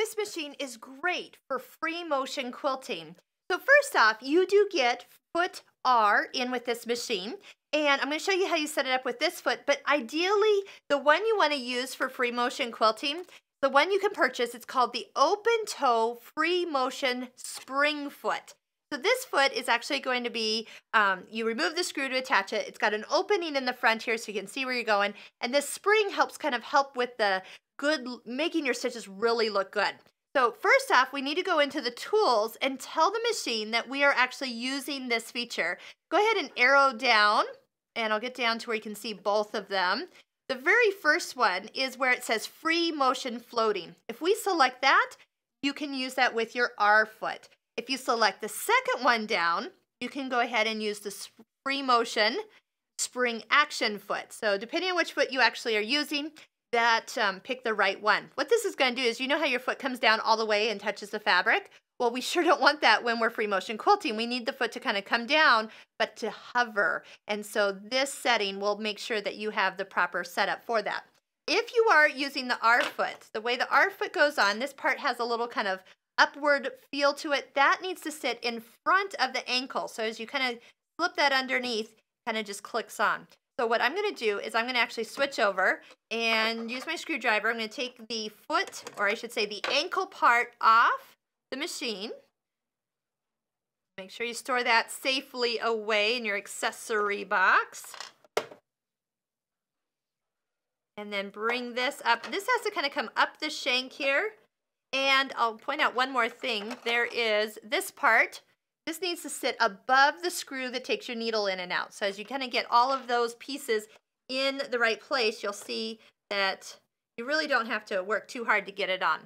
This machine is great for free motion quilting. So first off, you do get foot R in with this machine. And I'm going to show you how you set it up with this foot. But ideally, the one you want to use for free motion quilting, the one you can purchase, it's called the Open Toe Free Motion Spring Foot. So this foot is actually going to be, you remove the screw to attach it. It's got an opening in the front here so you can see where you're going. And this spring helps kind of help with the making your stitches really look good. So first off, we need to go into the tools and tell the machine that we are actually using this feature. Go ahead and arrow down, and I'll get down to where you can see both of them. The very first one is where it says free motion floating. If we select that, you can use that with your R foot. If you select the second one down, you can go ahead and use the free motion spring action foot. So depending on which foot you actually are using, pick the right one. What this is going to do is, you know how your foot comes down all the way and touches the fabric? Well, we sure don't want that when we're free motion quilting. We need the foot to kind of come down, but to hover. And so this setting will make sure that you have the proper setup for that. If you are using the R foot, the way the R foot goes on, this part has a little kind of upward feel to it. That needs to sit in front of the ankle. So as you kind of slip that underneath, kind of just clicks on. So what I'm going to do is I'm going to actually switch over and use my screwdriver. I'm going to take the foot, or I should say the ankle part, off the machine. Make sure you store that safely away in your accessory box. And then bring this up. This has to kind of come up the shank here. And I'll point out one more thing. There is this part. This needs to sit above the screw that takes your needle in and out. So as you kind of get all of those pieces in the right place, you'll see that you really don't have to work too hard to get it on.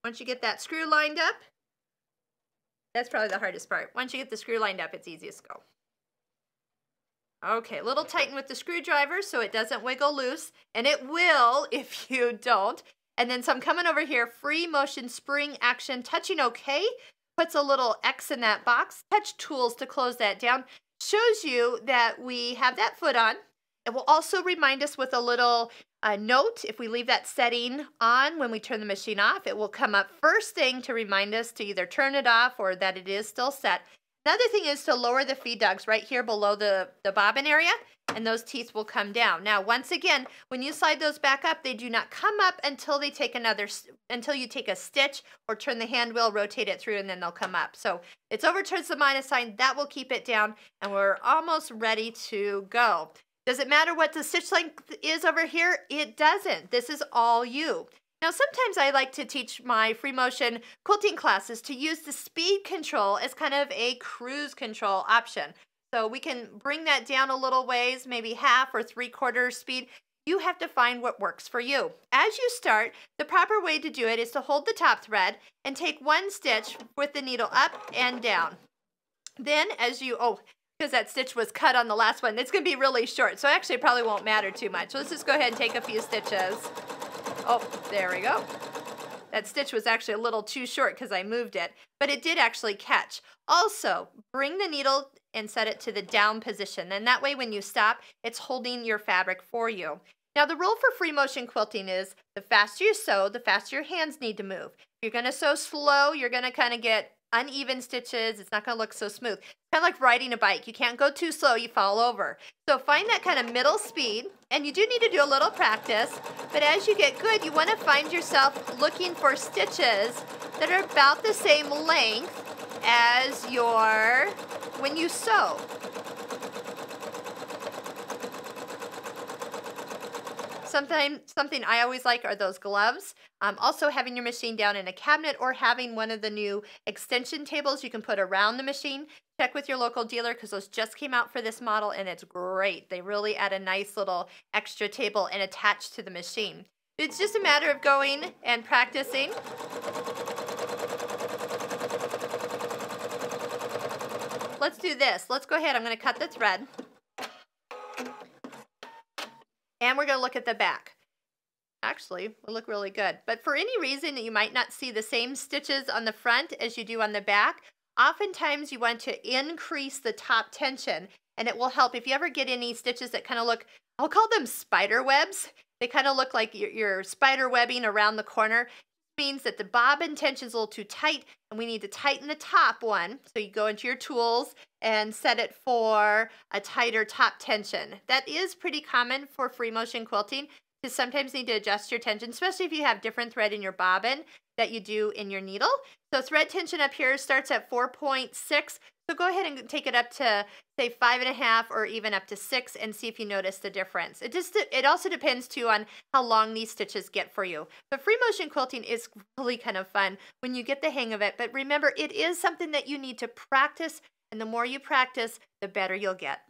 Once you get that screw lined up, that's probably the hardest part. Once you get the screw lined up, it's easiest to go. Okay, a little tighten with the screwdriver so it doesn't wiggle loose, and it will if you don't. And then so I'm coming over here, free motion spring action, touching OK, puts a little X in that box. Touch tools to close that down. Shows you that we have that foot on. It will also remind us with a little note. If we leave that setting on when we turn the machine off, it will come up first thing to remind us to either turn it off or that it is still set. Another thing is to lower the feed dogs right here below the bobbin area, and those teeth will come down. Now, once again, when you slide those back up, they do not come up until you take a stitch or turn the hand wheel, rotate it through, and then they'll come up. So it's over towards the minus sign. That will keep it down, and we're almost ready to go. Does it matter what the stitch length is over here? It doesn't. This is all you. Now, sometimes I like to teach my free motion quilting classes to use the speed control as kind of a cruise control option. So we can bring that down a little ways, maybe half or 3/4 speed. You have to find what works for you. As you start, the proper way to do it is to hold the top thread and take one stitch with the needle up and down. Then as you, because that stitch was cut on the last one, it's going to be really short. So actually it probably won't matter too much. So let's just go ahead and take a few stitches. Oh, there we go. That stitch was actually a little too short because I moved it, but it did actually catch. Also, bring the needle and set it to the down position. And that way when you stop, it's holding your fabric for you. Now, the rule for free motion quilting is the faster you sew, the faster your hands need to move. If you're going to sew slow, you're going to kind of get uneven stitches. It's not going to look so smooth. Kind of like riding a bike. You can't go too slow, you fall over. So find that kind of middle speed, and you do need to do a little practice, but as you get good, you want to find yourself looking for stitches that are about the same length as when you sew. Something I always like are those gloves. Also having your machine down in a cabinet or having one of the new extension tables you can put around the machine. Check with your local dealer because those just came out for this model and it's great. They really add a nice little extra table and attach to the machine. It's just a matter of going and practicing. Let's do this. Let's go ahead. I'm going to cut the thread. And we're going to look at the back. Actually, will look really good. But for any reason that you might not see the same stitches on the front as you do on the back, oftentimes you want to increase the top tension, and it will help if you ever get any stitches that kind of look, I'll call them spider webs. They kind of look like you're spider webbing around the corner. It means that the bobbin tension is a little too tight, and we need to tighten the top one. So you go into your tools and set it for a tighter top tension. That is pretty common for free motion quilting. You sometimes need to adjust your tension, especially if you have different thread in your bobbin that you do in your needle. So thread tension up here starts at 4.6. So go ahead and take it up to say 5.5 or even up to 6 and see if you notice the difference. It also depends too on how long these stitches get for you. But free motion quilting is really kind of fun when you get the hang of it. But remember, it is something that you need to practice, and the more you practice, the better you'll get.